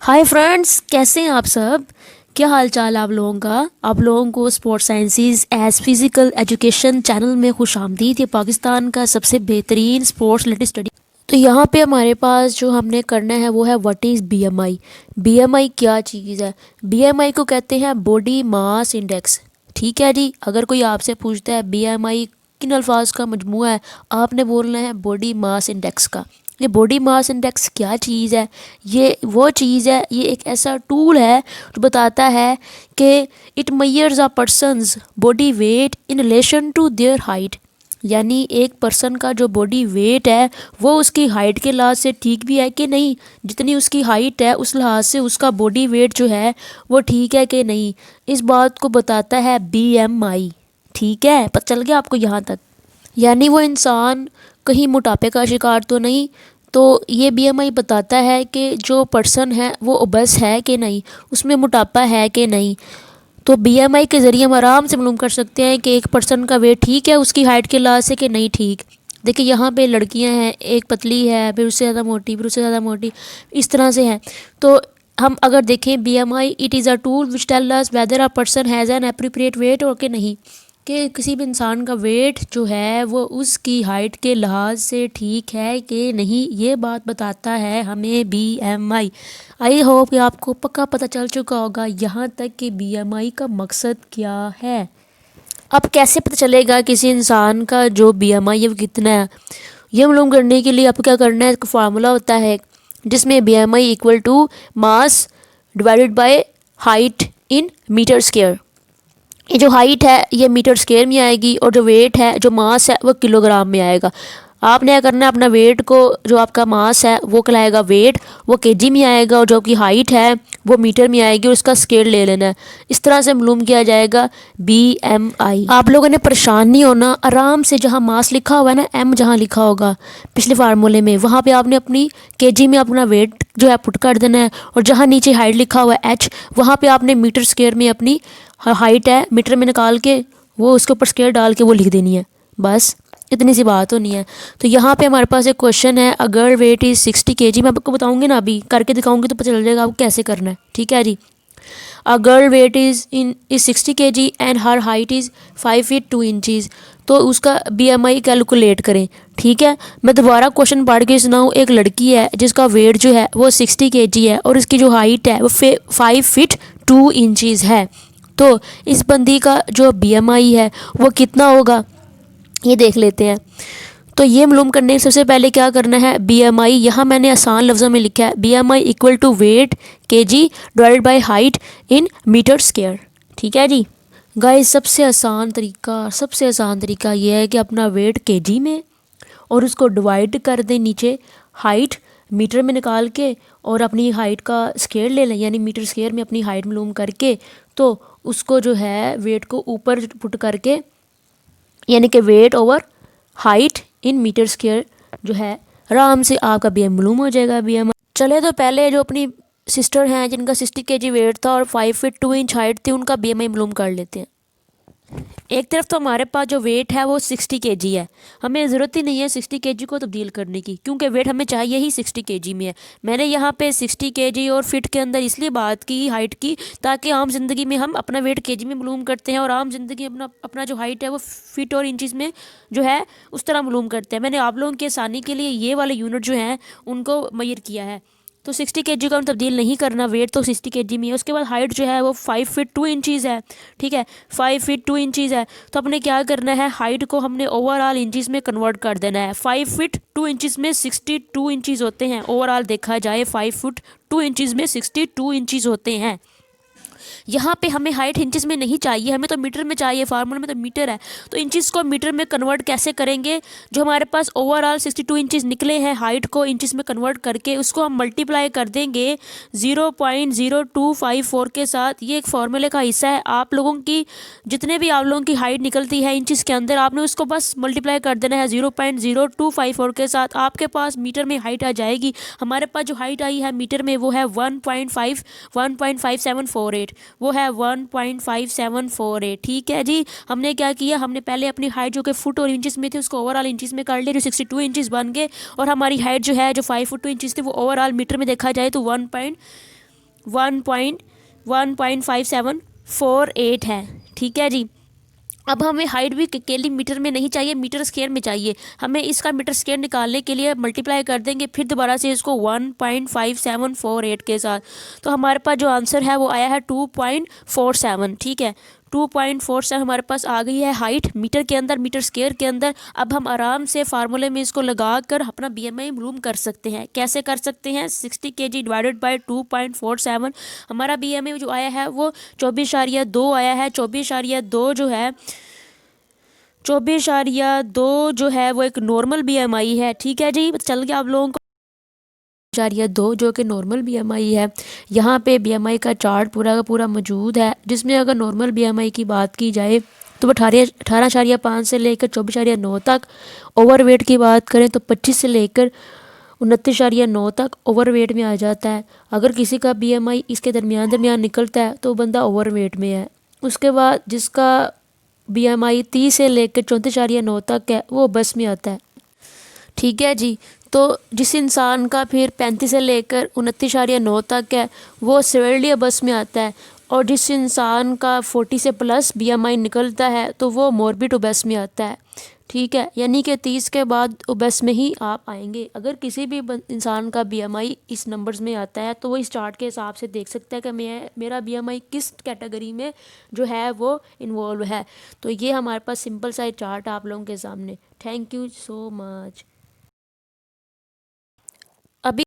Hi friends, कैसे हैं आप सब। क्या हाल चाल आप लोगों का। आप लोगों को sports sciences as physical education channel में खुशामदीद। ये पाकिस्तान का सबसे बेहतरीन स्पोर्ट्स रिलेटेड स्टडी। तो यहाँ पे हमारे पास जो हमने करना है वो है व्हाट इज़ बीएमआई। बीएमआई क्या चीज़ है। बीएमआई को कहते हैं बॉडी मास इंडेक्स। ठीक है जी। अगर कोई आपसे पूछता है बीएमआई किन अल्फाज का मजमूआ है, आपने बोलना है बॉडी मास इंडेक्स का। ये बॉडी मास इंडेक्स क्या चीज़ है। ये वो चीज़ है, ये एक ऐसा टूल है जो बताता है कि it measures a person's body weight in relation to their height. यानी एक पर्सन का जो बॉडी वेट है वो उसकी हाइट के लिहाज से ठीक भी है कि नहीं। जितनी उसकी हाइट है उस लिहाज से उसका बॉडी वेट जो है वो ठीक है कि नहीं, इस बात को बताता है बीएमआई। ठीक है, पता चल गया आपको यहाँ तक। यानी वो इंसान कहीं मोटापे का शिकार तो नहीं। तो ये बीएमआई बताता है कि जो पर्सन है वो ओबेस है कि नहीं, उसमें मोटापा है कि नहीं। तो बीएमआई के ज़रिए हम आराम से मालूम कर सकते हैं कि एक पर्सन का वेट ठीक है उसकी हाइट के लिहाज से कि नहीं ठीक। देखिए यहाँ पे लड़कियां हैं, एक पतली है, फिर उससे ज़्यादा मोटी, फिर उससे ज़्यादा मोटी, इस तरह से हैं। तो हम अगर देखें BMI it is a tool which tell us whether a person has an appropriate weight और कि नहीं, कि किसी भी इंसान का वेट जो है वो उसकी हाइट के लिहाज से ठीक है कि नहीं, ये बात बताता है हमें बीएमआई। आई होप कि आपको पक्का पता चल चुका होगा यहाँ तक कि बीएमआई का मकसद क्या है। अब कैसे पता चलेगा किसी इंसान का जो बीएमआई है वो कितना है। ये मालूम करने के लिए आपको क्या करना है, एक फार्मूला होता है जिसमें BMI equal to mass divided by height in metre square. ये जो हाइट है ये मीटर स्क्वायर में आएगी और जो वेट है, जो मास है, वो किलोग्राम में आएगा। आपने क्या करना है, अपना वेट को, जो आपका मास है वो कहलाएगा वेट, वो केजी में आएगा, और जो आपकी हाइट है वो मीटर में आएगी और उसका स्केल ले लेना है। इस तरह से मालूम किया जाएगा बीएमआई। आप लोगों ने परेशान नहीं होना, आराम से जहाँ मास लिखा हुआ है ना, एम जहाँ लिखा होगा पिछले फार्मूले में, वहाँ पे आपने अपनी केजी में अपना वेट जो है पुट कर देना है, और जहाँ नीचे हाइट लिखा हुआ है एच, वहाँ पे आपने मीटर स्क्वायर में अपनी हाइट है मीटर में निकाल के वो उसके ऊपर स्केयर डाल के वो लिख देनी है। बस इतनी सी बात होनी है। तो यहाँ पे हमारे पास एक क्वेश्चन है, अगर वेट इज़ 60 kg, मैं आपको बताऊंगी ना, अभी करके दिखाऊंगी तो पता चल जाएगा आपको कैसे करना है। ठीक है जी। A girl weight is 60 kg and her height is 5 feet 2 inches, तो उसका बीएमआई कैलकुलेट करें। ठीक है, मैं दोबारा क्वेश्चन पढ़ के सुनाऊँ। एक लड़की है जिसका वेट जो है वो 60 kg है और इसकी जो हाइट है वो 5 फीट 2 इंचज़ है। तो इस बंदी का जो बीएमआई है वो कितना होगा ये देख लेते हैं। तो ये मालूम करने सबसे पहले क्या करना है, बीएमआई यहाँ मैंने आसान लफ्ज़ों में लिखा है, BMI equal to weight KG divided by height in metre square. ठीक है जी। गाइस सबसे आसान तरीका ये है कि अपना वेट केजी में और उसको डिवाइड कर दें नीचे हाइट मीटर में निकाल के, और अपनी हाइट का स्केयर ले लें, यानी मीटर स्केयर में अपनी हाइट मालूम करके, तो उसको जो है वेट को ऊपर पुट करके, यानी कि weight over height in metre square जो है, आराम से आपका बीएम मालूम हो जाएगा बीएम। चले तो पहले जो अपनी सिस्टर हैं जिनका 60 kg वेट था और 5 फीट 2 इंच हाइट थी, उनका बीएमआई मालूम कर लेते हैं। एक तरफ तो हमारे पास जो वेट है वो 60 kg है, हमें ज़रूरत ही नहीं है 60 kg को तब्दील करने की, क्योंकि वेट हमें चाहिए ही 60 kg में है। मैंने यहाँ पे 60 kg और फिट के अंदर इसलिए बात की हाइट की, ताकि आम ज़िंदगी में हम अपना वेट केजी में मालूम करते हैं और आम ज़िंदगी अपना अपना जो हाइट है वो फिट और इंचज़ में जो है उस तरह मालूम करते हैं। मैंने आप लोगों की आसानी के लिए ये वाले यूनिट जो हैं उनको मेजर किया है। तो 60 kg का हम तब्दील नहीं करना, वेट तो 60 kg में है। उसके बाद हाइट जो है वो 5 फीट 2 इंचज़ है। ठीक है, 5 फीट 2 इंचज़ है। तो अपने क्या करना है, हाइट को हमने ओवरऑल इंचज़ में कन्वर्ट कर देना है। 5 फीट 2 इंचज़ में 62 इंचज़ होते हैं। ओवरऑल देखा जाए 5 फुट 2 इंचज़ में 62 इंचज़ होते हैं। यहाँ पे हमें हाइट इंचज़ में नहीं चाहिए, हमें तो मीटर में चाहिए, फार्मूला में तो मीटर है। तो इंचज़ को मीटर में कन्वर्ट कैसे करेंगे, जो हमारे पास ओवरऑल 62 इंचज़ निकले हैं, हाइट को इंचज़ में कन्वर्ट करके उसको हम मल्टीप्लाई कर देंगे 0.0254 के साथ। ये एक फार्मूले का हिस्सा है। आप लोगों की जितने भी आप लोगों की हाइट निकलती है इंचज़ के अंदर, आपने उसको बस मल्टीप्लाई कर देना है 0.0254 के साथ, आपके पास मीटर में हाइट आ जाएगी। हमारे पास जो हाइट आई है मीटर में वो है 1.5748, वो है 1.5748। ठीक है जी। हमने क्या किया, हमने पहले अपनी हाइट जो कि फुट और इंचज़ में थी उसको ओवरऑल इंचज़ में कर लिया, जो 62 इंचज़ बन गए, और हमारी हाइट जो है जो 5 फुट 2 इंचज़ थी वो ओवरऑल मीटर में देखा जाए तो 1.5748 है। ठीक है जी। अब हमें हाइट भी केवल मीटर में नहीं चाहिए, मीटर स्क्वायर में चाहिए। हमें इसका मीटर स्क्वायर निकालने के लिए मल्टीप्लाई कर देंगे फिर दोबारा से इसको 1.5748 के साथ, तो हमारे पास जो आंसर है वो आया है 2.47। ठीक है, 2.47 हमारे पास आ गई है हाइट मीटर के अंदर, मीटर स्क्वायर के अंदर। अब हम आराम से फार्मूले में इसको लगा कर अपना BMI मालूम कर सकते हैं। कैसे कर सकते हैं? 60 kg डिवाइडेड बाई 2.47। हमारा BMI जो आया है वो 24.2 आया है। 24.2 जो है 24.2 जो है वो एक नॉर्मल BMI है। ठीक है जी, चल गया आप लोगों को 2 जो कि नॉर्मल BMI है। यहाँ पे BMI का चार्ट पूरा का पूरा मौजूद है, जिसमें अगर नॉर्मल BMI की बात की जाए तो 18.5 से लेकर 24.9 तक। ओवरवेट की बात करें तो 25 से लेकर 29.9 तक ओवरवेट में आ जाता है। अगर किसी का BMI इसके दरमियान निकलता है तो बंदा ओवरवेट में है। उसके बाद जिसका BMI 30 से लेकर 34.9 तक है वो बस में आता है। ठीक है जी, तो जिस इंसान का फिर 35 से लेकर 29.9 तक है वो सेवेरली बस में आता है। और जिस इंसान का 40 से प्लस BMI निकलता है तो वो मॉर्बिड ओबेस में आता है। ठीक है, यानी कि 30 के बाद ओबेस में ही आप आएंगे। अगर किसी भी इंसान का BMI इस नंबर्स में आता है तो वो इस चार्ट के हिसाब से देख सकता है कि मेरा BMI किस कैटेगरी में जो है वो इन्वॉल्व है। तो ये हमारे पास सिंपल सा चार्ट आप लोगों के सामने। Thank you so much.